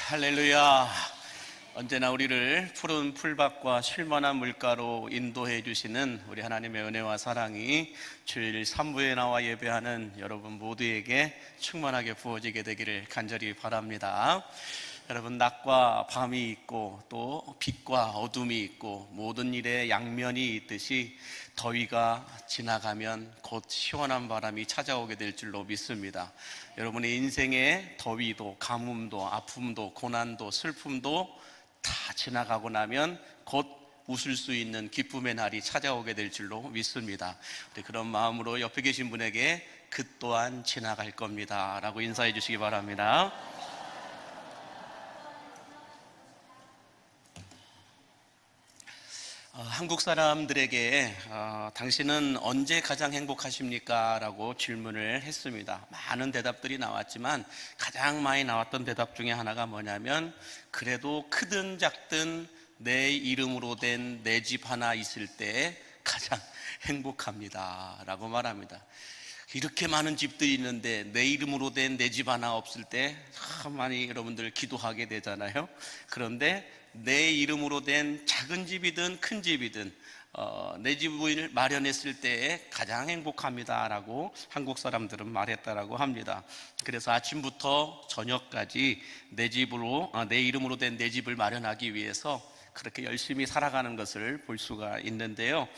할렐루야. 언제나 우리를 푸른 풀밭과 쉴만한 물가로 인도해 주시는 우리 하나님의 은혜와 사랑이 주일 3부에 나와 예배하는 여러분 모두에게 충만하게 부어지게 되기를 간절히 바랍니다. 여러분, 낮과 밤이 있고 또 빛과 어둠이 있고 모든 일에 양면이 있듯이 더위가 지나가면 곧 시원한 바람이 찾아오게 될 줄로 믿습니다. 여러분의 인생에 더위도 가뭄도 아픔도 고난도 슬픔도 다 지나가고 나면 곧 웃을 수 있는 기쁨의 날이 찾아오게 될 줄로 믿습니다. 그런 마음으로 옆에 계신 분에게 그 또한 지나갈 겁니다 라고 인사해 주시기 바랍니다. 한국 사람들에게 당신은 언제 가장 행복하십니까? 라고 질문을 했습니다. 많은 대답들이 나왔지만 가장 많이 나왔던 대답 중에 하나가 뭐냐면, 그래도 크든 작든 내 이름으로 된 내 집 하나 있을 때 가장 행복합니다 라고 말합니다. 이렇게 많은 집들이 있는데 내 이름으로 된 내 집 하나 없을 때 참 많이 여러분들 기도하게 되잖아요. 그런데 내 이름으로 된 작은 집이든 큰 집이든 내 집을 마련했을 때에 가장 행복합니다 라고 한국 사람들은 말했다라고 합니다. 그래서 아침부터 저녁까지 내 이름으로 된 내 집을 마련하기 위해서 그렇게 열심히 살아가는 것을 볼 수가 있는데요.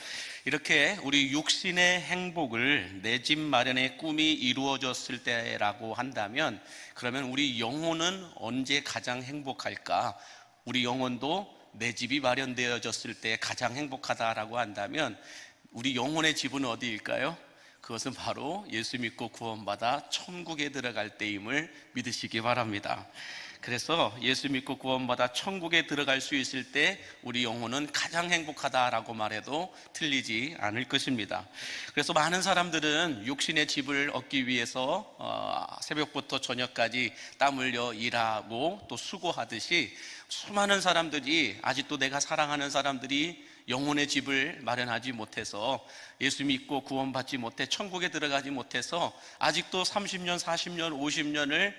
이렇게 우리 육신의 행복을 내 집 마련의 꿈이 이루어졌을 때라고 한다면, 그러면 우리 영혼은 언제 가장 행복할까? 우리 영혼도 내 집이 마련되어졌을 때 가장 행복하다라고 한다면 우리 영혼의 집은 어디일까요? 그것은 바로 예수 믿고 구원받아 천국에 들어갈 때임을 믿으시기 바랍니다. 그래서 예수 믿고 구원받아 천국에 들어갈 수 있을 때 우리 영혼은 가장 행복하다라고 말해도 틀리지 않을 것입니다. 그래서 많은 사람들은 육신의 집을 얻기 위해서 새벽부터 저녁까지 땀 흘려 일하고 또 수고하듯이, 수많은 사람들이 아직도 내가 사랑하는 사람들이 영혼의 집을 마련하지 못해서, 예수 믿고 구원받지 못해 천국에 들어가지 못해서 아직도 30년, 40년, 50년을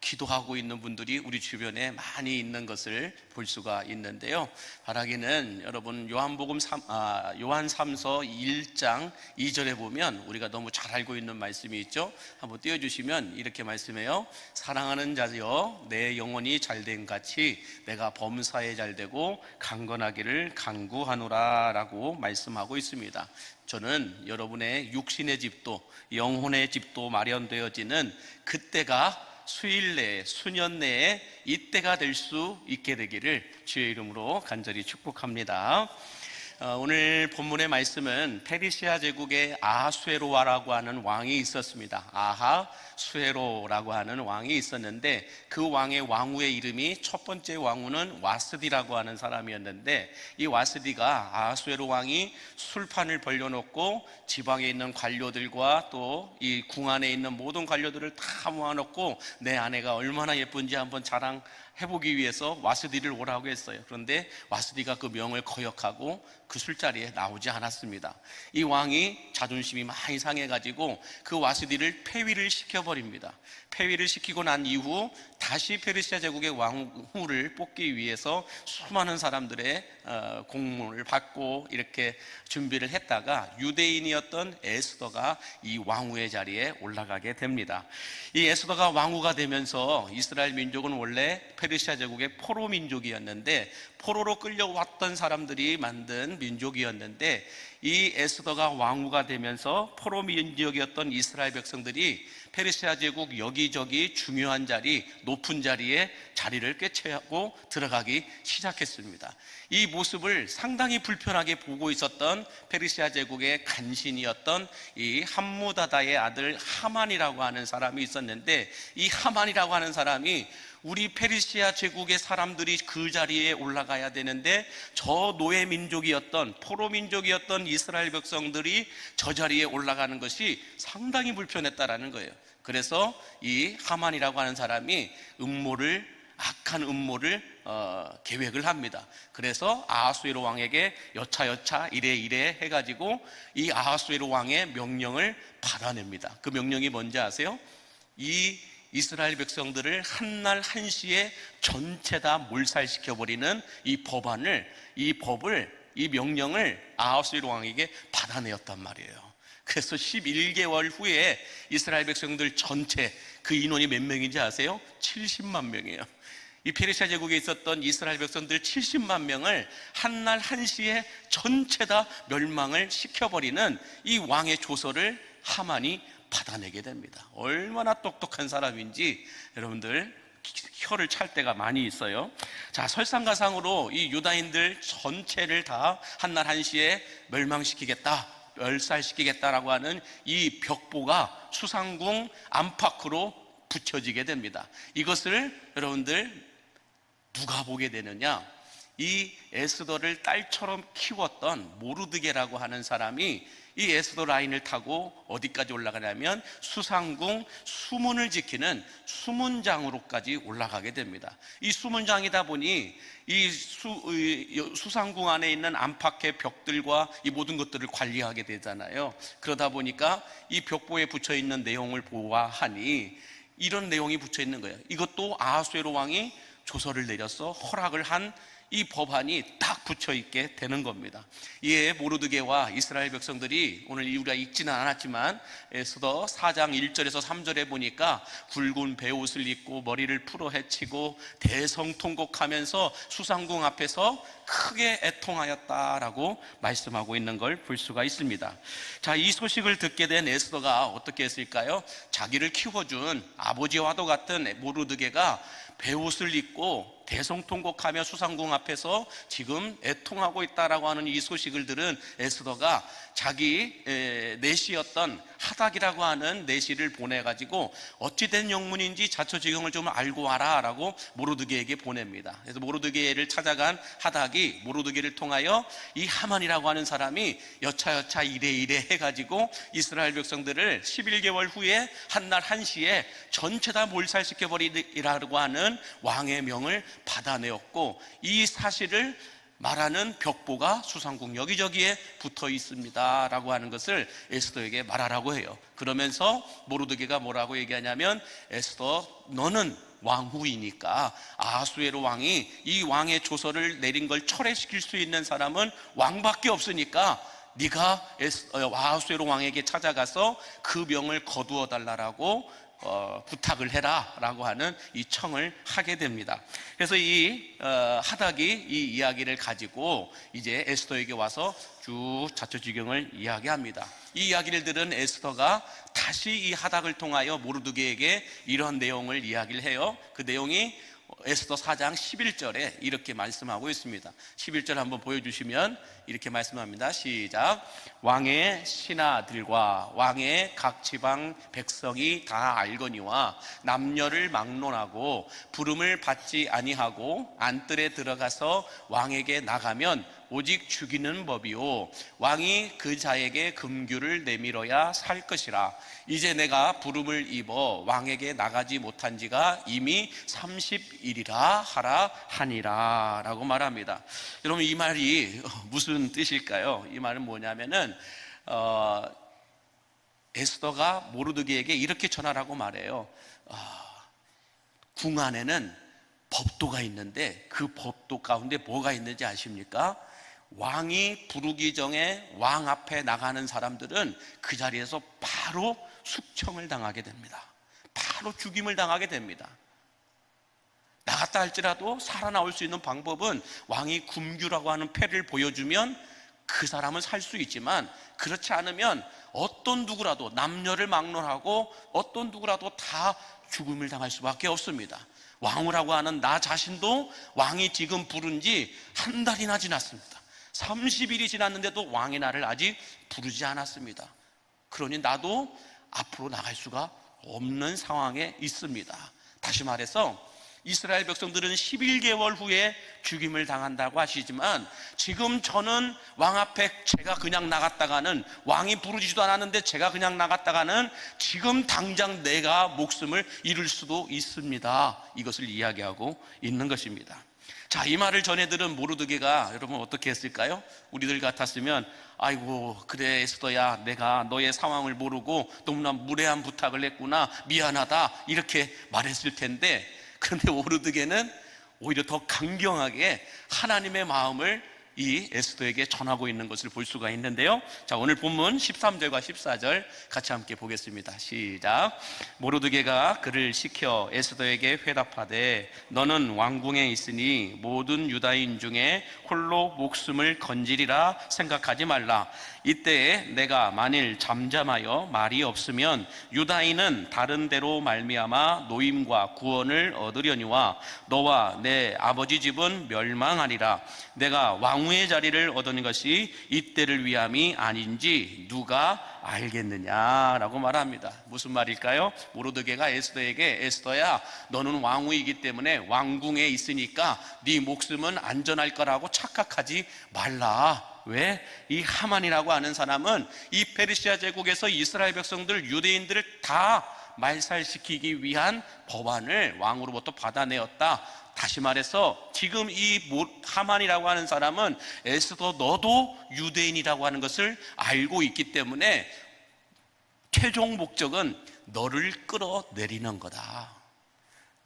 기도하고 있는 분들이 우리 주변에 많이 있는 것을 볼 수가 있는데요. 바라기는 여러분 요한 3서 1장 2절에 보면 우리가 너무 잘 알고 있는 말씀이 있죠. 한번 띄워주시면 이렇게 말씀해요. 사랑하는 자여, 내 영혼이 잘된 같이 내가 범사에 잘되고 강건하기를 간구하노라 라고 말씀하고 있습니다. 저는 여러분의 육신의 집도 영혼의 집도 마련되어지는 그때가 수일 내에, 수년 내에 이때가 될 수 있게 되기를 주의 이름으로 간절히 축복합니다. 오늘 본문의 말씀은 페르시아 제국의 아하수에로라고 하는 왕이 있었습니다. 아하수에로라고 하는 왕이 있었는데, 그 왕의 왕후의 이름이 첫 번째 왕후는 와스디라고 하는 사람이었는데, 이 와스디가 아하수에로 왕이 술판을 벌려놓고 지방에 있는 관료들과 또 이 궁 안에 있는 모든 관료들을 다 모아놓고 내 아내가 얼마나 예쁜지 한번 자랑해보기 위해서 와스디를 오라고 했어요. 그런데 와스디가 그 명을 거역하고 그 술자리에 나오지 않았습니다. 이 왕이 자존심이 많이 상해가지고 그 와스디를 폐위를 시켜버립니다. 폐위를 시키고 난 이후 다시 페르시아 제국의 왕후를 뽑기 위해서 수많은 사람들의 공문을 받고 이렇게 준비를 했다가 유대인이었던 에스더가 이 왕후의 자리에 올라가게 됩니다. 이 에스더가 왕후가 되면서 이스라엘 민족은 원래 페르시아 제국의 포로 민족이었는데, 포로로 끌려왔던 사람들이 만든 민족이었는데, 이 에스더가 왕후가 되면서 포로 민족이었던 이스라엘 백성들이 페르시아 제국 여기저기 중요한 자리, 높은 자리에 자리를 꿰차고 들어가기 시작했습니다. 이 모습을 상당히 불편하게 보고 있었던 페르시아 제국의 간신이었던 이 함무다다의 아들 하만이라고 하는 사람이 있었는데, 이 하만이라고 하는 사람이 우리 페르시아 제국의 사람들이 그 자리에 올라가야 되는데 저 노예 민족이었던 포로 민족이었던 이스라엘 백성들이 저 자리에 올라가는 것이 상당히 불편했다라는 거예요. 그래서 이 하만이라고 하는 사람이 악한 음모를 계획을 합니다. 그래서 아하수에로 왕에게 여차여차 이래 해가지고 이 아하수에로 왕의 명령을 받아냅니다. 그 명령이 뭔지 아세요? 이 이스라엘 백성들을 한날 한시에 전체 다 몰살시켜버리는 이 법을, 이 명령을 아하수에로 왕에게 받아내었단 말이에요. 그래서 11개월 후에 이스라엘 백성들 전체, 그 인원이 몇 명인지 아세요? 70만 명이에요. 이 페르시아 제국에 있었던 이스라엘 백성들 70만 명을 한날 한시에 전체 다 멸망을 시켜버리는 이 왕의 조서를 하만이 받아내게 됩니다. 얼마나 똑똑한 사람인지 여러분들 혀를 찰 때가 많이 있어요. 자, 설상가상으로 이 유다인들 전체를 다 한날 한시에 멸망시키겠다, 멸살시키겠다라고 하는 이 벽보가 수상궁 안팎으로 붙여지게 됩니다. 이것을 여러분들 누가 보게 되느냐? 이 에스더를 딸처럼 키웠던 모르드게라고 하는 사람이 이 에스더 라인을 타고 어디까지 올라가냐면 수상궁 수문을 지키는 수문장으로까지 올라가게 됩니다. 이 수문장이다 보니 이 수상궁 안에 있는 안팎의 벽들과 이 모든 것들을 관리하게 되잖아요. 그러다 보니까 이 벽보에 붙여 있는 내용을 보아하니 이런 내용이 붙여 있는 거예요. 이것도 아하수에로 왕이 조서를 내려서 허락을 한 이 법안이 딱 붙여 있게 되는 겁니다. 이에 모르드게와 이스라엘 백성들이, 오늘 우리가 읽지는 않았지만 에스더 4장 1절에서 3절에 보니까 굵은 베옷을 입고 머리를 풀어 헤치고 대성통곡하면서 수상궁 앞에서 크게 애통하였다라고 말씀하고 있는 걸 볼 수가 있습니다. 자, 이 소식을 듣게 된 에스더가 어떻게 했을까요? 자기를 키워준 아버지와도 같은 모르드게가 베옷을 입고 대성통곡하며 수상궁 앞에서 지금 애통하고 있다라고 하는 이 소식을 들은 에스더가 자기 내시였던 하닥이라고 하는 내시를 보내가지고 어찌된 영문인지 자처지경을 좀 알고 와라 라고 모르드게에게 보냅니다. 그래서 모르드게를 찾아간 하닥이 모르드게를 통하여 이 하만이라고 하는 사람이 여차여차 이래 해가지고 이스라엘 백성들을 11개월 후에 한날 한시에 전체 다 몰살시켜버리라고 하는 왕의 명을 받아내었고, 이 사실을 말하는 벽보가 수상궁 여기저기에 붙어 있습니다 라고 하는 것을 에스더에게 말하라고 해요. 그러면서 모르드게가 뭐라고 얘기하냐면, 에스더, 너는 왕후이니까 아하수에로 왕이 이 왕의 조서를 내린 걸 철회시킬 수 있는 사람은 왕밖에 없으니까 네가 아하수에로 왕에게 찾아가서 그 명을 거두어 달라라고 부탁을 해라 라고 하는 이 청을 하게 됩니다. 그래서 이 하닥이 이 이야기를 가지고 이제 에스더에게 와서 쭉 자처지경을 이야기합니다. 이 이야기를 들은 에스더가 다시 이 하닥을 통하여 모르드게에게 이런 내용을 이야기를 해요. 그 내용이 에스더 4장 11절에 이렇게 말씀하고 있습니다. 11절 한번 보여주시면 이렇게 말씀합니다. 시작. 왕의 신하들과 왕의 각 지방 백성이 다 알거니와 남녀를 막론하고 부름을 받지 아니하고 안뜰에 들어가서 왕에게 나가면 오직 죽이는 법이요 왕이 그 자에게 금규를 내밀어야 살 것이라. 이제 내가 부름을 입어 왕에게 나가지 못한 지가 이미 30일이라 하라 하니라 라고 말합니다. 여러분, 이 말이 무슨 뜻일까요? 이 말은 뭐냐면은 에스더가 모르드게에게 이렇게 전하라고 말해요. 궁 안에는 법도가 있는데 그 법도 가운데 뭐가 있는지 아십니까? 왕이 부르기 전에 왕 앞에 나가는 사람들은 그 자리에서 바로 숙청을 당하게 됩니다. 바로 죽임을 당하게 됩니다. 나갔다 할지라도 살아나올 수 있는 방법은 왕이 금규라고 하는 패를 보여주면 그 사람은 살 수 있지만, 그렇지 않으면 어떤 누구라도 남녀를 막론하고 어떤 누구라도 다 죽음을 당할 수밖에 없습니다. 왕후라고 하는 나 자신도 왕이 지금 부른 지 한 달이나 지났습니다. 30일이 지났는데도 왕이 나를 아직 부르지 않았습니다. 그러니 나도 앞으로 나갈 수가 없는 상황에 있습니다. 다시 말해서 이스라엘 백성들은 11개월 후에 죽임을 당한다고 하시지만, 지금 저는 왕 앞에 제가 그냥 나갔다가는, 왕이 부르지도 않았는데 제가 그냥 나갔다가는 지금 당장 내가 목숨을 잃을 수도 있습니다. 이것을 이야기하고 있는 것입니다. 자, 이 말을 전해 들은 모르드게가 여러분 어떻게 했을까요? 우리들 같았으면 아이고 그래 에스더야, 내가 너의 상황을 모르고 너무나 무례한 부탁을 했구나, 미안하다, 이렇게 말했을 텐데, 그런데 모르드게는 오히려 더 강경하게 하나님의 마음을 이 에스더에게 전하고 있는 것을 볼 수가 있는데요. 자, 오늘 본문 13절과 14절 같이 함께 보겠습니다. 시작. 모르드게가 그를 시켜 에스더에게 회답하되 너는 왕궁에 있으니 모든 유다인 중에 홀로 목숨을 건지리라 생각하지 말라. 이때에 내가 만일 잠잠하여 말이 없으면 유다인은 다른 데로 말미암아 노임과 구원을 얻으려니와 너와 내 아버지 집은 멸망하리라. 내가 왕후의 자리를 얻은 것이 이때를 위함이 아닌지 누가 알겠느냐라고 말합니다. 무슨 말일까요? 모르드게가 에스더에게 에스더야, 너는 왕후이기 때문에 왕궁에 있으니까 네 목숨은 안전할 거라고 착각하지 말라. 왜? 이 하만이라고 하는 사람은 이 페르시아 제국에서 이스라엘 백성들, 유대인들을 다 말살시키기 위한 법안을 왕으로부터 받아내었다. 다시 말해서 지금 이 하만이라고 하는 사람은 에스더 너도 유대인이라고 하는 것을 알고 있기 때문에 최종 목적은 너를 끌어내리는 거다.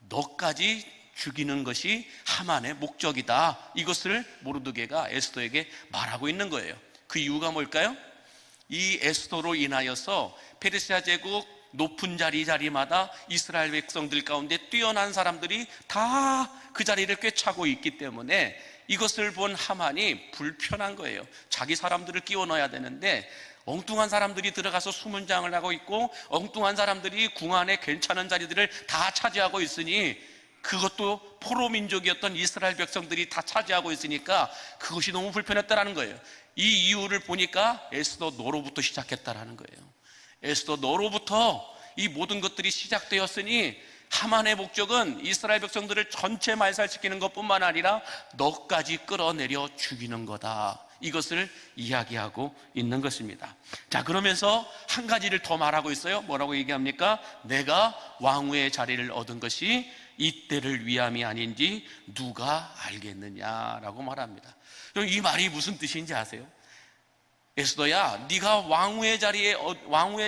너까지 죽이는 것이 하만의 목적이다. 이것을 모르드게가 에스더에게 말하고 있는 거예요. 그 이유가 뭘까요? 이 에스더로 인하여서 페르시아 제국 높은 자리마다 이스라엘 백성들 가운데 뛰어난 사람들이 다 그 자리를 꿰차고 있기 때문에 이것을 본 하만이 불편한 거예요. 자기 사람들을 끼워 넣어야 되는데 엉뚱한 사람들이 들어가서 수문장을 하고 있고 엉뚱한 사람들이 궁 안에 괜찮은 자리들을 다 차지하고 있으니, 그것도 포로 민족이었던 이스라엘 백성들이 다 차지하고 있으니까 그것이 너무 불편했다라는 거예요. 이 이유를 보니까 에스더 너로부터 시작했다라는 거예요. 에스더 너로부터 이 모든 것들이 시작되었으니 하만의 목적은 이스라엘 백성들을 전체 말살시키는 것뿐만 아니라 너까지 끌어내려 죽이는 거다. 이것을 이야기하고 있는 것입니다. 자, 그러면서 한 가지를 더 말하고 있어요. 뭐라고 얘기합니까? 내가 왕후의 자리를 얻은 것이 이때를 위함이 아닌지 누가 알겠느냐라고 말합니다. 이 말이 무슨 뜻인지 아세요? 에스더야, 네가 왕후의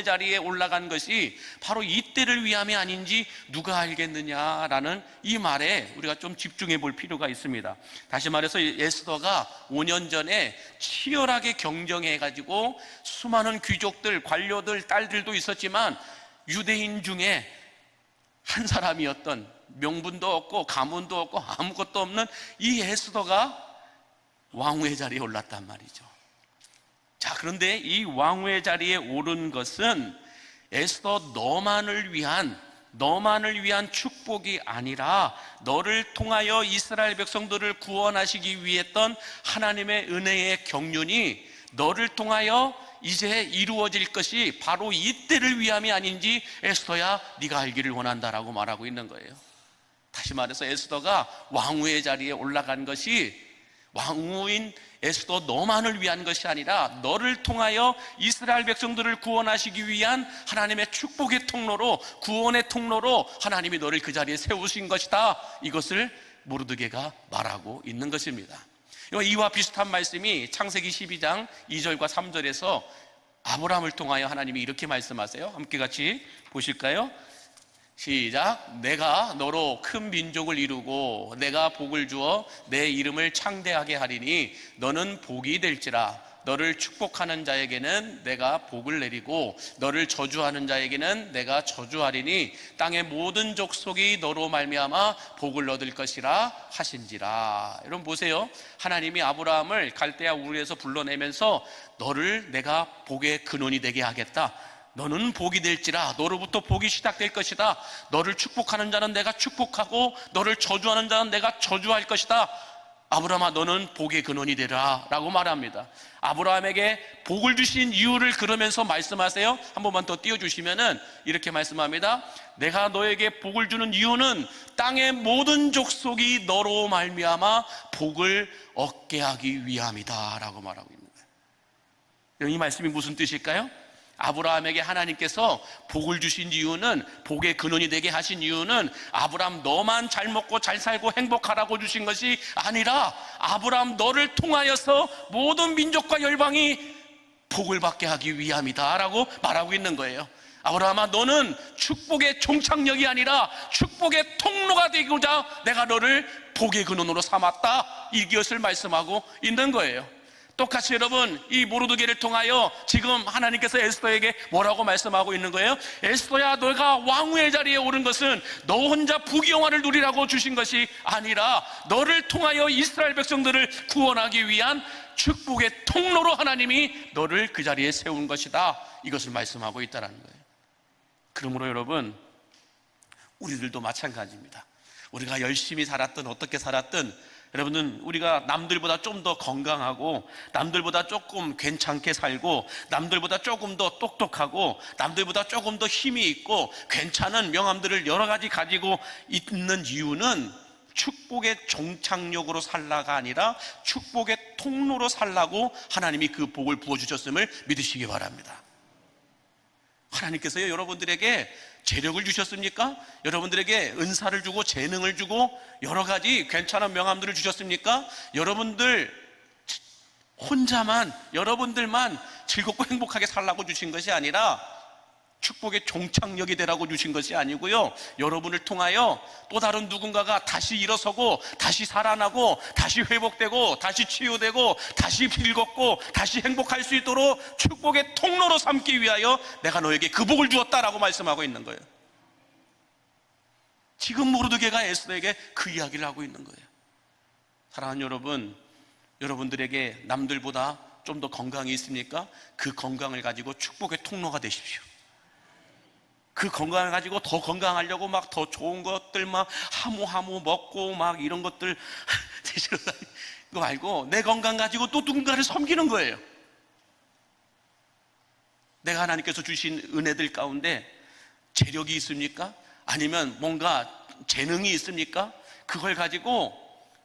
자리에 올라간 것이 바로 이때를 위함이 아닌지 누가 알겠느냐라는 이 말에 우리가 좀 집중해 볼 필요가 있습니다. 다시 말해서 에스더가 5년 전에 치열하게 경쟁해 가지고 수많은 귀족들, 관료들, 딸들도 있었지만 유대인 중에 한 사람이었던, 명분도 없고 가문도 없고 아무것도 없는 이 에스더가 왕후의 자리에 올랐단 말이죠. 자, 그런데 이 왕후의 자리에 오른 것은 에스더 너만을 위한 축복이 아니라 너를 통하여 이스라엘 백성들을 구원하시기 위해 했던 하나님의 은혜의 경륜이 너를 통하여 이제 이루어질 것이 바로 이때를 위함이 아닌지 에스더야, 네가 알기를 원한다라고 말하고 있는 거예요. 다시 말해서 에스더가 왕후의 자리에 올라간 것이 왕후인 에스더 너만을 위한 것이 아니라 너를 통하여 이스라엘 백성들을 구원하시기 위한 하나님의 축복의 통로로, 구원의 통로로 하나님이 너를 그 자리에 세우신 것이다. 이것을 모르드게가 말하고 있는 것입니다. 이와 비슷한 말씀이 창세기 12장 2절과 3절에서 아브라함을 통하여 하나님이 이렇게 말씀하세요. 함께 같이 보실까요? 시작. 내가 너로 큰 민족을 이루고 내가 복을 주어 내 이름을 창대하게 하리니 너는 복이 될지라. 너를 축복하는 자에게는 내가 복을 내리고 너를 저주하는 자에게는 내가 저주하리니 땅의 모든 족속이 너로 말미암아 복을 얻을 것이라 하신지라. 여러분 보세요. 하나님이 아브라함을 갈대아 우르에서 불러내면서 너를 내가 복의 근원이 되게 하겠다. 너는 복이 될지라. 너로부터 복이 시작될 것이다. 너를 축복하는 자는 내가 축복하고 너를 저주하는 자는 내가 저주할 것이다. 아브라함아, 너는 복의 근원이 되라 라고 말합니다. 아브라함에게 복을 주신 이유를 그러면서 말씀하세요. 한 번만 더 띄워주시면은 이렇게 말씀합니다. 내가 너에게 복을 주는 이유는 땅의 모든 족속이 너로 말미암아 복을 얻게 하기 위함이다 라고 말하고 있는 거예요. 이 말씀이 무슨 뜻일까요? 아브라함에게 하나님께서 복을 주신 이유는, 복의 근원이 되게 하신 이유는 아브라함 너만 잘 먹고 잘 살고 행복하라고 주신 것이 아니라 아브라함 너를 통하여서 모든 민족과 열방이 복을 받게 하기 위함이다 라고 말하고 있는 거예요. 아브라함아, 너는 축복의 종착역이 아니라 축복의 통로가 되고자 내가 너를 복의 근원으로 삼았다, 이것을 말씀하고 있는 거예요. 똑같이 여러분, 이 모르드게를 통하여 지금 하나님께서 에스더에게 뭐라고 말씀하고 있는 거예요? 에스더야, 너가 왕후의 자리에 오른 것은 너 혼자 부귀영화를 누리라고 주신 것이 아니라 너를 통하여 이스라엘 백성들을 구원하기 위한 축복의 통로로 하나님이 너를 그 자리에 세운 것이다, 이것을 말씀하고 있다는 거예요. 그러므로 여러분, 우리들도 마찬가지입니다. 우리가 열심히 살았든 어떻게 살았든 여러분은 우리가 남들보다 좀 더 건강하고 남들보다 조금 괜찮게 살고 남들보다 조금 더 똑똑하고 남들보다 조금 더 힘이 있고 괜찮은 명함들을 여러 가지 가지고 있는 이유는 축복의 종착역으로 살라가 아니라 축복의 통로로 살라고 하나님이 그 복을 부어주셨음을 믿으시기 바랍니다. 하나님께서요, 여러분들에게 재력을 주셨습니까? 여러분들에게 은사를 주고 재능을 주고 여러 가지 괜찮은 명함들을 주셨습니까? 여러분들 혼자만, 여러분들만 즐겁고 행복하게 살라고 주신 것이 아니라 축복의 종착역이 되라고 주신 것이 아니고요, 여러분을 통하여 또 다른 누군가가 다시 일어서고 다시 살아나고 다시 회복되고 다시 치유되고 다시 즐겁고 다시 행복할 수 있도록 축복의 통로로 삼기 위하여 내가 너에게 그 복을 주었다라고 말씀하고 있는 거예요. 지금 모르드게가 에스더에게 그 이야기를 하고 있는 거예요. 사랑하는 여러분, 여러분들에게 남들보다 좀 더 건강이 있습니까? 그 건강을 가지고 축복의 통로가 되십시오. 그 건강을 가지고 더 건강하려고 막 더 좋은 것들 막 하무하무 먹고 막 이런 것들 드시러 다니는 거 말고 내 건강 가지고 또 누군가를 섬기는 거예요. 내가 하나님께서 주신 은혜들 가운데 재력이 있습니까? 아니면 뭔가 재능이 있습니까? 그걸 가지고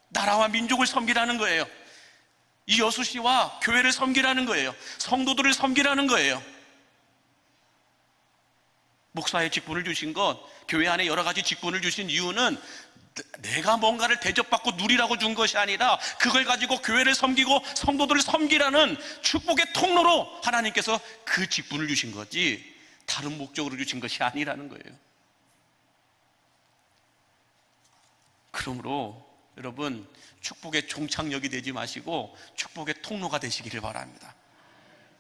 나라와 민족을 섬기라는 거예요. 이 여수시와 교회를 섬기라는 거예요. 성도들을 섬기라는 거예요. 목사의 직분을 주신 것, 교회 안에 여러 가지 직분을 주신 이유는 내가 뭔가를 대접받고 누리라고 준 것이 아니라 그걸 가지고 교회를 섬기고 성도들을 섬기라는 축복의 통로로 하나님께서 그 직분을 주신 거지 다른 목적으로 주신 것이 아니라는 거예요. 그러므로 여러분, 축복의 종착역이 되지 마시고 축복의 통로가 되시기를 바랍니다.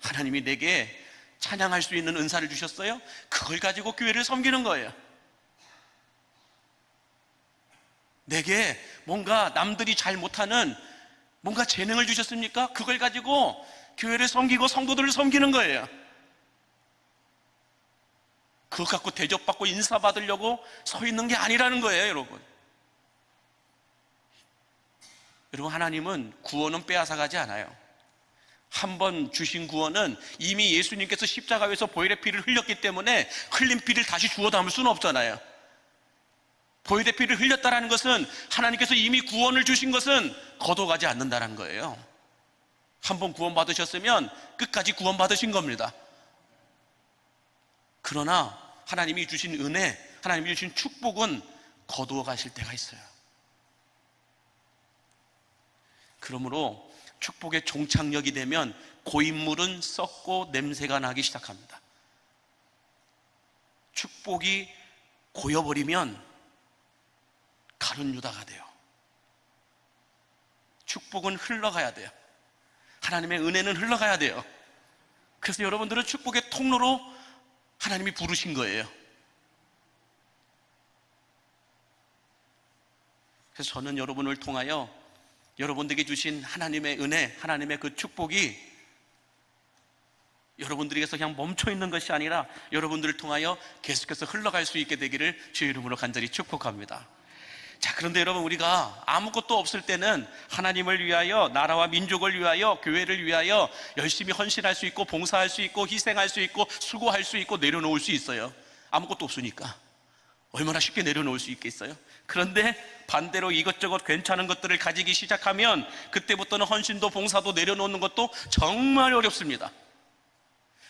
하나님이 내게 찬양할 수 있는 은사를 주셨어요? 그걸 가지고 교회를 섬기는 거예요. 내게 뭔가 남들이 잘 못하는 뭔가 재능을 주셨습니까? 그걸 가지고 교회를 섬기고 성도들을 섬기는 거예요. 그거 갖고 대접받고 인사받으려고 서 있는 게 아니라는 거예요, 여러분. 여러분, 하나님은 구원은 빼앗아가지 않아요. 한 번 주신 구원은 이미 예수님께서 십자가에서 보혈의 피를 흘렸기 때문에 흘린 피를 다시 주워 담을 수는 없잖아요. 보혈의 피를 흘렸다는 것은 하나님께서 이미 구원을 주신 것은 거둬가지 않는다는 거예요. 한 번 구원 받으셨으면 끝까지 구원 받으신 겁니다. 그러나 하나님이 주신 은혜, 하나님이 주신 축복은 거두어 가실 때가 있어요. 그러므로 축복의 종착역이 되면 고인물은 썩고 냄새가 나기 시작합니다. 축복이 고여버리면 가룟 유다가 돼요. 축복은 흘러가야 돼요. 하나님의 은혜는 흘러가야 돼요. 그래서 여러분들은 축복의 통로로 하나님이 부르신 거예요. 그래서 저는 여러분을 통하여 여러분들에게 주신 하나님의 은혜, 하나님의 그 축복이 여러분들에게서 그냥 멈춰 있는 것이 아니라 여러분들을 통하여 계속해서 흘러갈 수 있게 되기를 주의 이름으로 간절히 축복합니다. 자, 그런데 여러분, 우리가 아무것도 없을 때는 하나님을 위하여, 나라와 민족을 위하여, 교회를 위하여 열심히 헌신할 수 있고 봉사할 수 있고 희생할 수 있고 수고할 수 있고 내려놓을 수 있어요. 아무것도 없으니까 얼마나 쉽게 내려놓을 수 있겠어요? 그런데 반대로 이것저것 괜찮은 것들을 가지기 시작하면 그때부터는 헌신도 봉사도 내려놓는 것도 정말 어렵습니다.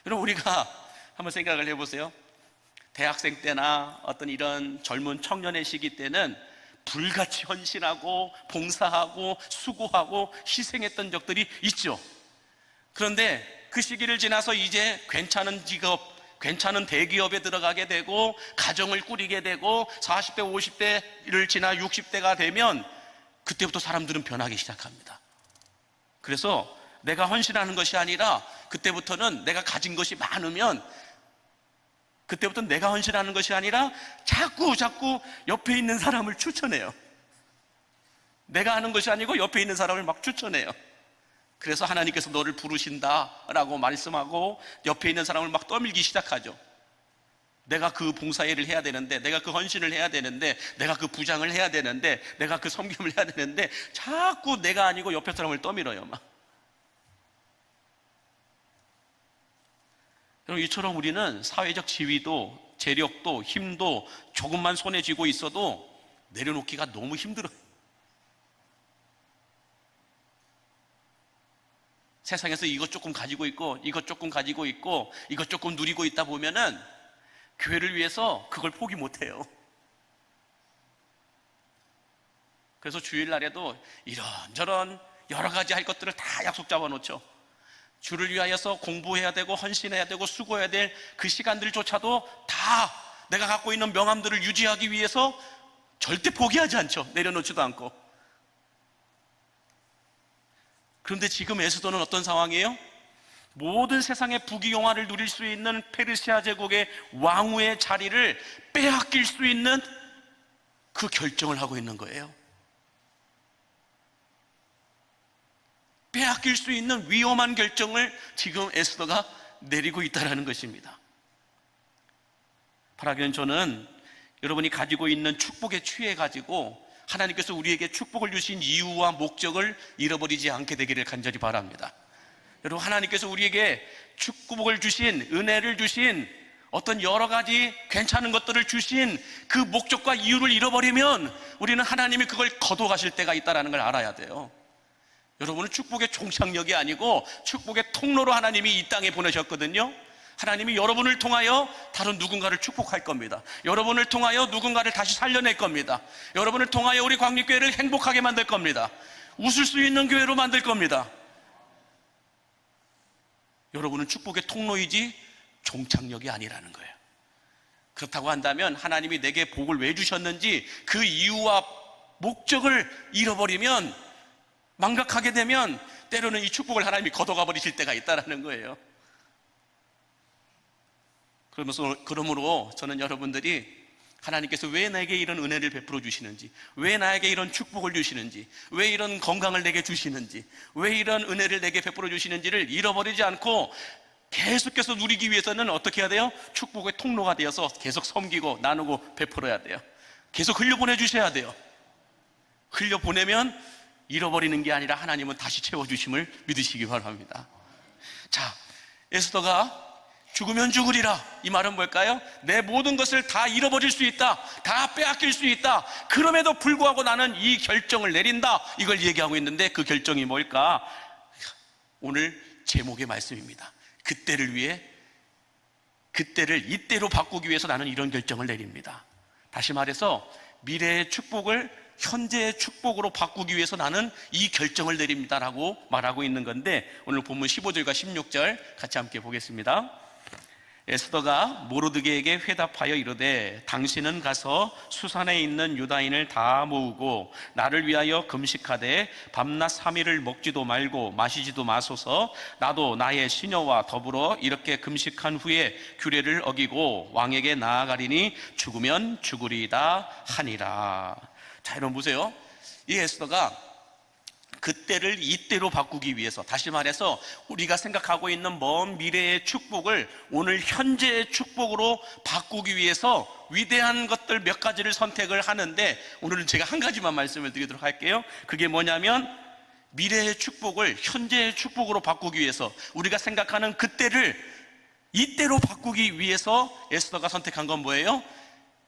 여러분, 우리가 한번 생각을 해보세요. 대학생 때나 어떤 이런 젊은 청년의 시기 때는 불같이 헌신하고 봉사하고 수고하고 희생했던 적들이 있죠. 그런데 그 시기를 지나서 이제 괜찮은 직업, 괜찮은 대기업에 들어가게 되고 가정을 꾸리게 되고 40대 50대를 지나 60대가 되면 그때부터 사람들은 변하기 시작합니다. 그래서 내가 헌신하는 것이 아니라 그때부터는 내가 가진 것이 많으면 그때부터는 내가 헌신하는 것이 아니라 자꾸 옆에 있는 사람을 추천해요. 내가 하는 것이 아니고 옆에 있는 사람을 막 추천해요. 그래서 하나님께서 너를 부르신다라고 말씀하고 옆에 있는 사람을 막 떠밀기 시작하죠. 내가 그 봉사일을 해야 되는데, 내가 그 헌신을 해야 되는데, 내가 그 부장을 해야 되는데, 내가 그 섬김을 해야 되는데 자꾸 내가 아니고 옆에 사람을 떠밀어요 막. 여러분, 이처럼 우리는 사회적 지위도 재력도 힘도 조금만 손에 쥐고 있어도 내려놓기가 너무 힘들어요. 세상에서 이것 조금 가지고 있고 이것 조금 가지고 있고 이것 조금 누리고 있다 보면은 교회를 위해서 그걸 포기 못해요. 그래서 주일날에도 이런저런 여러 가지 할 것들을 다 약속 잡아놓죠. 주를 위하여서 공부해야 되고 헌신해야 되고 수고해야 될 그 시간들조차도 다 내가 갖고 있는 명함들을 유지하기 위해서 절대 포기하지 않죠. 내려놓지도 않고. 그런데 지금 에스더는 어떤 상황이에요? 모든 세상의 부귀영화를 누릴 수 있는 페르시아 제국의 왕후의 자리를 빼앗길 수 있는 그 결정을 하고 있는 거예요. 빼앗길 수 있는 위험한 결정을 지금 에스더가 내리고 있다는 것입니다. 바라기는 저는 여러분이 가지고 있는 축복에 취해가지고 하나님께서 우리에게 축복을 주신 이유와 목적을 잃어버리지 않게 되기를 간절히 바랍니다. 여러분, 하나님께서 우리에게 축복을 주신, 은혜를 주신, 어떤 여러 가지 괜찮은 것들을 주신 그 목적과 이유를 잃어버리면 우리는 하나님이 그걸 거둬가실 때가 있다는 걸 알아야 돼요. 여러분은 축복의 종착역이 아니고 축복의 통로로 하나님이 이 땅에 보내셨거든요. 하나님이 여러분을 통하여 다른 누군가를 축복할 겁니다. 여러분을 통하여 누군가를 다시 살려낼 겁니다. 여러분을 통하여 우리 광립교회를 행복하게 만들 겁니다. 웃을 수 있는 교회로 만들 겁니다. 여러분은 축복의 통로이지 종착역이 아니라는 거예요. 그렇다고 한다면 하나님이 내게 복을 왜 주셨는지 그 이유와 목적을 잃어버리면, 망각하게 되면 때로는 이 축복을 하나님이 걷어가 버리실 때가 있다는 거예요. 그러므로 저는 여러분들이 하나님께서 왜 나에게 이런 은혜를 베풀어 주시는지, 왜 나에게 이런 축복을 주시는지, 왜 이런 건강을 내게 주시는지, 왜 이런 은혜를 내게 베풀어 주시는지를 잃어버리지 않고 계속해서 누리기 위해서는 어떻게 해야 돼요? 축복의 통로가 되어서 계속 섬기고 나누고 베풀어야 돼요. 계속 흘려보내 주셔야 돼요. 흘려보내면 잃어버리는 게 아니라 하나님은 다시 채워주심을 믿으시기 바랍니다. 자, 에스더가 죽으면 죽으리라, 이 말은 뭘까요? 내 모든 것을 다 잃어버릴 수 있다, 다 빼앗길 수 있다, 그럼에도 불구하고 나는 이 결정을 내린다, 이걸 얘기하고 있는데 그 결정이 뭘까? 오늘 제목의 말씀입니다. 그때를 위해, 그때를 이때로 바꾸기 위해서 나는 이런 결정을 내립니다. 다시 말해서 미래의 축복을 현재의 축복으로 바꾸기 위해서 나는 이 결정을 내립니다라고 말하고 있는 건데, 오늘 본문 15절과 16절 같이 함께 보겠습니다. 에스더가 모르드게에게 회답하여 이르되 당신은 가서 수산에 있는 유다인을 다 모으고 나를 위하여 금식하되 밤낮 3일을 먹지도 말고 마시지도 마소서. 나도 나의 시녀와 더불어 이렇게 금식한 후에 규례를 어기고 왕에게 나아가리니 죽으면 죽으리이다 하니라. 자, 여러분 보세요. 이 에스더가 그때를 이때로 바꾸기 위해서, 다시 말해서 우리가 생각하고 있는 먼 미래의 축복을 오늘 현재의 축복으로 바꾸기 위해서 위대한 것들 몇 가지를 선택을 하는데, 오늘은 제가 한 가지만 말씀을 드리도록 할게요. 그게 뭐냐면 미래의 축복을 현재의 축복으로 바꾸기 위해서, 우리가 생각하는 그때를 이때로 바꾸기 위해서 에스더가 선택한 건 뭐예요?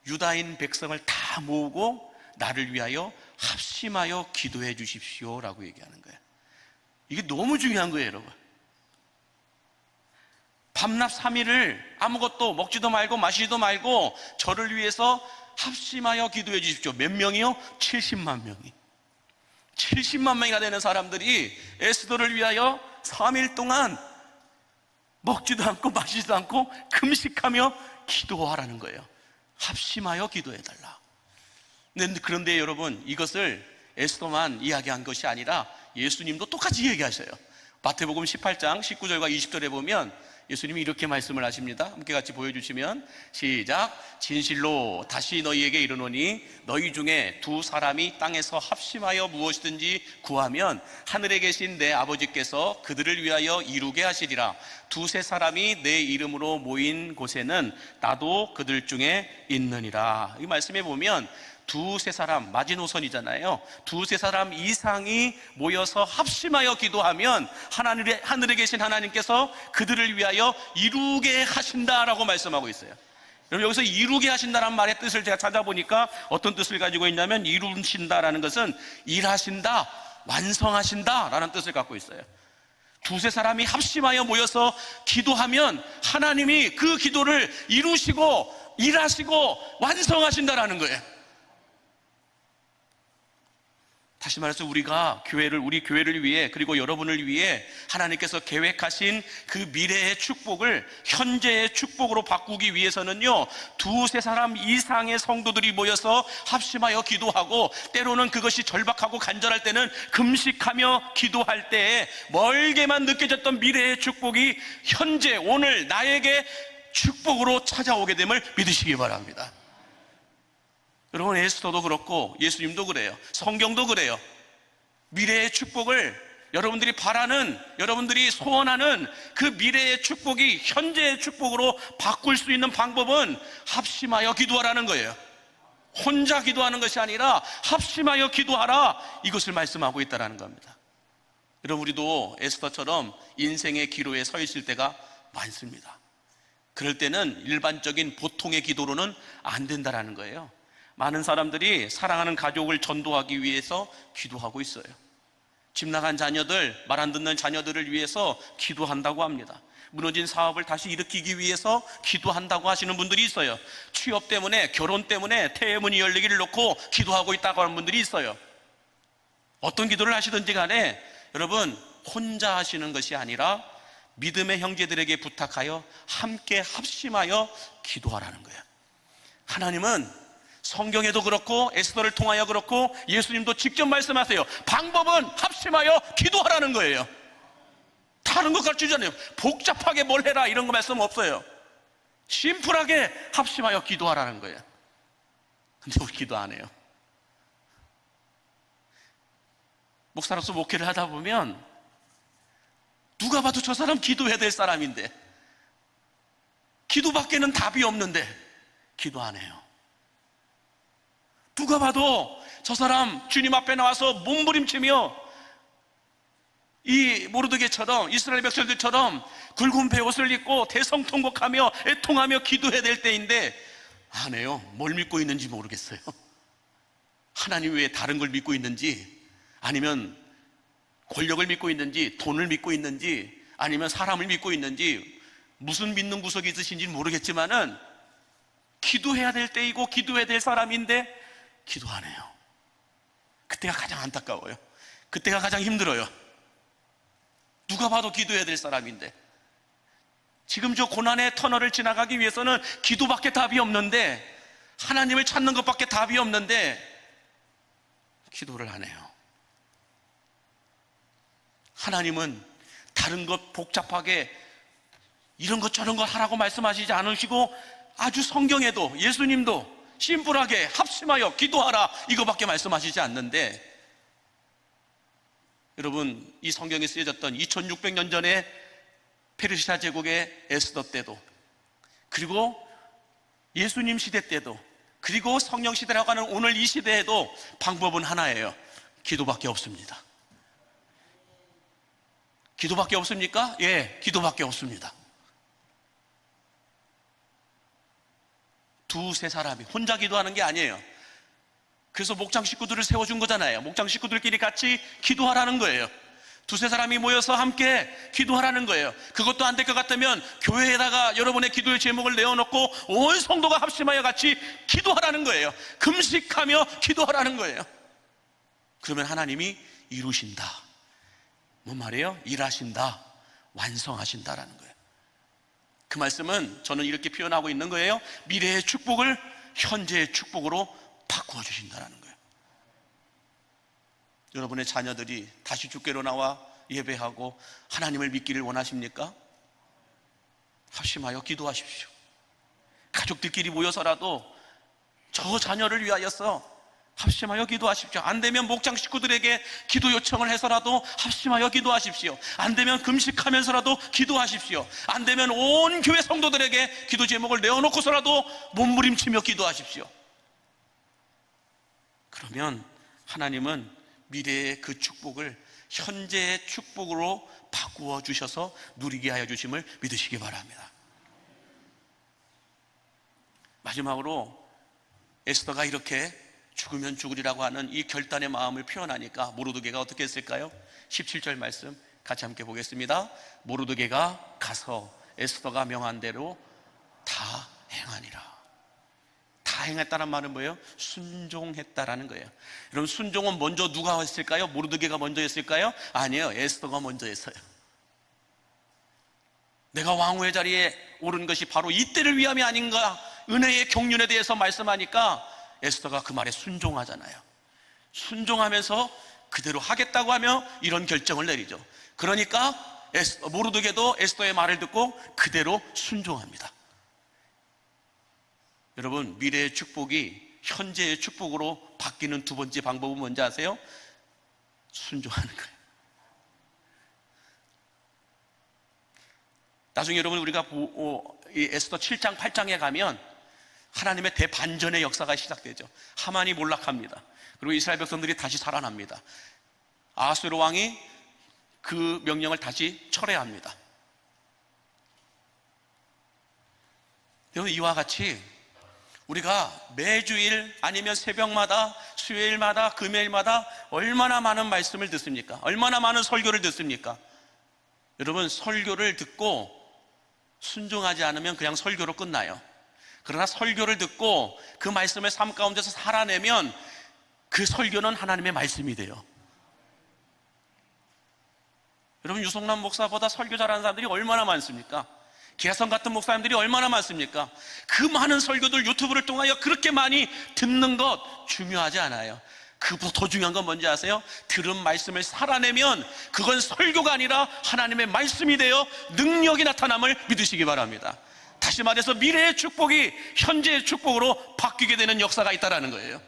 유다인 백성을 다 모으고 나를 위하여 합심하여 기도해 주십시오 라고 얘기하는 거예요. 이게 너무 중요한 거예요, 여러분. 밤낮 3일을 아무것도 먹지도 말고 마시지도 말고 저를 위해서 합심하여 기도해 주십시오. 몇 명이요? 70만 명이. 70만 명이나 되는 사람들이 에스더를 위하여 3일 동안 먹지도 않고 마시지도 않고 금식하며 기도하라는 거예요. 합심하여 기도해달라. 그런데 여러분, 이것을 에스더만 이야기한 것이 아니라 예수님도 똑같이 얘기하셔요. 마태복음 18장 19절과 20절에 보면 예수님이 이렇게 말씀을 하십니다. 함께 같이 보여주시면 시작. 진실로 다시 너희에게 이르노니 너희 중에 두 사람이 땅에서 합심하여 무엇이든지 구하면 하늘에 계신 내 아버지께서 그들을 위하여 이루게 하시리라. 두세 사람이 내 이름으로 모인 곳에는 나도 그들 중에 있느니라. 이 말씀에 보면 두세 사람, 마지노선이잖아요. 두세 사람 이상이 모여서 합심하여 기도하면 하늘에 계신 하나님께서 그들을 위하여 이루게 하신다라고 말씀하고 있어요. 여러분, 여기서 이루게 하신다라는 말의 뜻을 제가 찾아보니까 어떤 뜻을 가지고 있냐면, 이루신다라는 것은 일하신다, 완성하신다라는 뜻을 갖고 있어요. 두세 사람이 합심하여 모여서 기도하면 하나님이 그 기도를 이루시고 일하시고 완성하신다라는 거예요. 다시 말해서 우리 교회를 위해, 그리고 여러분을 위해 하나님께서 계획하신 그 미래의 축복을 현재의 축복으로 바꾸기 위해서는요, 두세 사람 이상의 성도들이 모여서 합심하여 기도하고, 때로는 그것이 절박하고 간절할 때는 금식하며 기도할 때에 멀게만 느껴졌던 미래의 축복이 현재 오늘 나에게 축복으로 찾아오게 됨을 믿으시기 바랍니다. 여러분, 에스더도 그렇고 예수님도 그래요. 성경도 그래요. 미래의 축복을 여러분들이 바라는, 여러분들이 소원하는 그 미래의 축복이 현재의 축복으로 바꿀 수 있는 방법은 합심하여 기도하라는 거예요. 혼자 기도하는 것이 아니라 합심하여 기도하라, 이것을 말씀하고 있다는 겁니다. 여러분, 우리도 에스더처럼 인생의 기로에 서 있을 때가 많습니다. 그럴 때는 일반적인 보통의 기도로는 안 된다는 거예요. 많은 사람들이 사랑하는 가족을 전도하기 위해서 기도하고 있어요. 집 나간 자녀들, 말 안 듣는 자녀들을 위해서 기도한다고 합니다. 무너진 사업을 다시 일으키기 위해서 기도한다고 하시는 분들이 있어요. 취업 때문에, 결혼 때문에 태의 문이 열리기를 놓고 기도하고 있다고 하는 분들이 있어요. 어떤 기도를 하시든지 간에 여러분, 혼자 하시는 것이 아니라 믿음의 형제들에게 부탁하여 함께 합심하여 기도하라는 거예요. 하나님은 성경에도 그렇고 에스더를 통하여 그렇고 예수님도 직접 말씀하세요. 방법은 합심하여 기도하라는 거예요. 다른 것 가르치잖아요. 복잡하게 뭘 해라 이런 거 말씀 없어요. 심플하게 합심하여 기도하라는 거예요. 근데 우리 기도 안 해요. 목사로서 목회를 하다 보면 누가 봐도 저 사람 기도해야 될 사람인데, 기도밖에는 답이 없는데 기도 안 해요. 누가 봐도 저 사람 주님 앞에 나와서 몸부림치며 이 모르드게처럼, 이스라엘 백성들처럼 굵은 베옷을 입고 대성통곡하며 애통하며 기도해야 될 때인데 안 해요. 뭘 믿고 있는지 모르겠어요. 하나님 외에 다른 걸 믿고 있는지, 아니면 권력을 믿고 있는지, 돈을 믿고 있는지, 아니면 사람을 믿고 있는지, 무슨 믿는 구석이 있으신지는 모르겠지만은 기도해야 될 때이고 기도해야 될 사람인데 기도 안 해요. 그때가 가장 안타까워요. 그때가 가장 힘들어요. 누가 봐도 기도해야 될 사람인데, 지금 저 고난의 터널을 지나가기 위해서는 기도밖에 답이 없는데, 하나님을 찾는 것밖에 답이 없는데 기도를 안 해요. 하나님은 다른 것 복잡하게 이런 것 저런 것 하라고 말씀하시지 않으시고, 아주 성경에도 예수님도 심플하게 합심하여 기도하라 이거밖에 말씀하시지 않는데, 여러분, 이 성경에 쓰여졌던 2600년 전에 페르시아 제국의 에스더 때도, 그리고 예수님 시대 때도, 그리고 성령 시대라고 하는 오늘 이 시대에도 방법은 하나예요. 기도밖에 없습니다. 기도밖에 없습니까? 예, 기도밖에 없습니다. 두세 사람이 혼자 기도하는 게 아니에요. 그래서 목장 식구들을 세워준 거잖아요. 목장 식구들끼리 같이 기도하라는 거예요. 두세 사람이 모여서 함께 기도하라는 거예요. 그것도 안 될 것 같다면 교회에다가 여러분의 기도의 제목을 내어놓고 온 성도가 합심하여 같이 기도하라는 거예요. 금식하며 기도하라는 거예요. 그러면 하나님이 이루신다. 뭔 말이에요? 일하신다, 완성하신다라는 거예요. 그 말씀은 저는 이렇게 표현하고 있는 거예요. 미래의 축복을 현재의 축복으로 바꾸어 주신다라는 거예요. 여러분의 자녀들이 다시 주께로 나와 예배하고 하나님을 믿기를 원하십니까? 합심하여 기도하십시오. 가족들끼리 모여서라도 저 자녀를 위하여서 합심하여 기도하십시오. 안 되면 목장 식구들에게 기도 요청을 해서라도 합심하여 기도하십시오. 안 되면 금식하면서라도 기도하십시오. 안 되면 온 교회 성도들에게 기도 제목을 내어놓고서라도 몸부림치며 기도하십시오. 그러면 하나님은 미래의 그 축복을 현재의 축복으로 바꾸어 주셔서 누리게 하여 주심을 믿으시기 바랍니다. 마지막으로 에스더가 이렇게 죽으면 죽으리라고 하는 이 결단의 마음을 표현하니까 모르드게가 어떻게 했을까요? 17절 말씀 같이 함께 보겠습니다. 모르드게가 가서 에스더가 명한 대로 다 행하니라. 다 행했다는 말은 뭐예요? 순종했다라는 거예요. 여러분, 순종은 먼저 누가 했을까요? 모르드게가 먼저 했을까요? 아니에요. 에스더가 먼저 했어요. 내가 왕후의 자리에 오른 것이 바로 이때를 위함이 아닌가, 은혜의 경륜에 대해서 말씀하니까 에스더가 그 말에 순종하잖아요. 순종하면서 그대로 하겠다고 하며 이런 결정을 내리죠. 그러니까 모르드게도 에스더의 말을 듣고 그대로 순종합니다. 여러분, 미래의 축복이 현재의 축복으로 바뀌는 두 번째 방법은 뭔지 아세요? 순종하는 거예요. 나중에 여러분, 우리가 에스더 7장 8장에 가면 하나님의 대반전의 역사가 시작되죠. 하만이 몰락합니다. 그리고 이스라엘 백성들이 다시 살아납니다. 아하스웨로 왕이 그 명령을 다시 철회합니다. 여러분, 이와 같이 우리가 매주일 아니면 새벽마다, 수요일마다, 금요일마다 얼마나 많은 말씀을 듣습니까? 얼마나 많은 설교를 듣습니까? 여러분, 설교를 듣고 순종하지 않으면 그냥 설교로 끝나요. 그러나 설교를 듣고 그 말씀을 삶 가운데서 살아내면 그 설교는 하나님의 말씀이 돼요. 여러분, 유성남 목사보다 설교 잘하는 사람들이 얼마나 많습니까? 기아성 같은 목사님들이 얼마나 많습니까? 그 많은 설교들 유튜브를 통하여 그렇게 많이 듣는 것 중요하지 않아요. 그보다 더 중요한 건 뭔지 아세요? 들은 말씀을 살아내면 그건 설교가 아니라 하나님의 말씀이 되어 능력이 나타남을 믿으시기 바랍니다. 다시 말해서 미래의 축복이 현재의 축복으로 바뀌게 되는 역사가 있다는 거예요.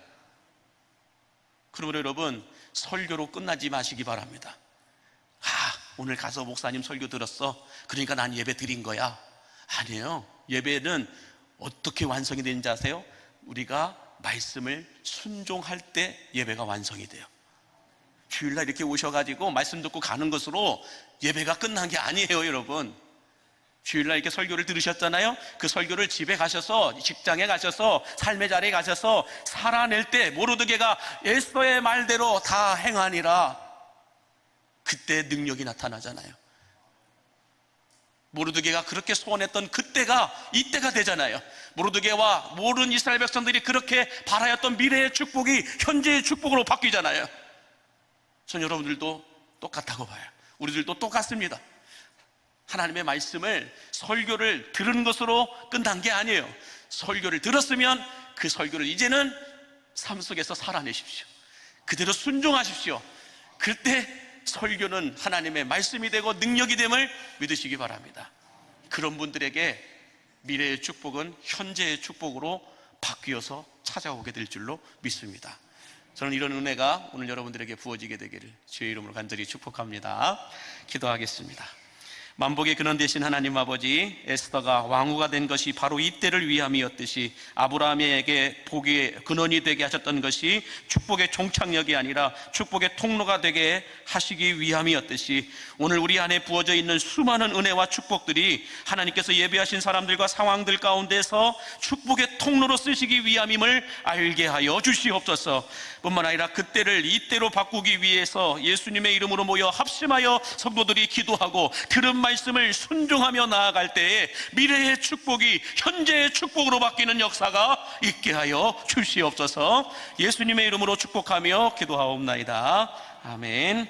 그러므로 여러분, 설교로 끝나지 마시기 바랍니다. 오늘 가서 목사님 설교 들었어, 그러니까 난 예배 드린 거야. 아니에요. 예배는 어떻게 완성이 되는지 아세요? 우리가 말씀을 순종할 때 예배가 완성이 돼요. 주일날 이렇게 오셔가지고 말씀 듣고 가는 것으로 예배가 끝난 게 아니에요. 여러분, 주일날 이렇게 설교를 들으셨잖아요. 그 설교를 집에 가셔서, 직장에 가셔서, 삶의 자리에 가셔서 살아낼 때 모르드게가 에스더의 말대로 다 행하니라, 그때 능력이 나타나잖아요. 모르드게가 그렇게 소원했던 그때가 이때가 되잖아요. 모르드게와 모든 이스라엘 백성들이 그렇게 바라였던 미래의 축복이 현재의 축복으로 바뀌잖아요. 전 여러분들도 똑같다고 봐요. 우리들도 똑같습니다. 하나님의 말씀을, 설교를 들은 것으로 끝난 게 아니에요. 설교를 들었으면 그 설교를 이제는 삶 속에서 살아내십시오. 그대로 순종하십시오. 그때 설교는 하나님의 말씀이 되고 능력이 됨을 믿으시기 바랍니다. 그런 분들에게 미래의 축복은 현재의 축복으로 바뀌어서 찾아오게 될 줄로 믿습니다. 저는 이런 은혜가 오늘 여러분들에게 부어지게 되기를 주의 이름으로 간절히 축복합니다. 기도하겠습니다. 만복의 근원 되신 하나님 아버지, 에스더가 왕후가 된 것이 바로 이때를 위함이었듯이 아브라함에게 복의 근원이 되게 하셨던 것이 축복의 종착역이 아니라 축복의 통로가 되게 하시기 위함이었듯이 오늘 우리 안에 부어져 있는 수많은 은혜와 축복들이 하나님께서 예배하신 사람들과 상황들 가운데서 축복의 통로로 쓰시기 위함임을 알게 하여 주시옵소서. 뿐만 아니라 그때를 이때로 바꾸기 위해서 예수님의 이름으로 모여 합심하여 성도들이 기도하고 들은 말씀을 순종하며 나아갈 때에 미래의 축복이 현재의 축복으로 바뀌는 역사가 있게 하여 주시옵소서. 예수님의 이름으로 축복하며 기도하옵나이다. 아멘.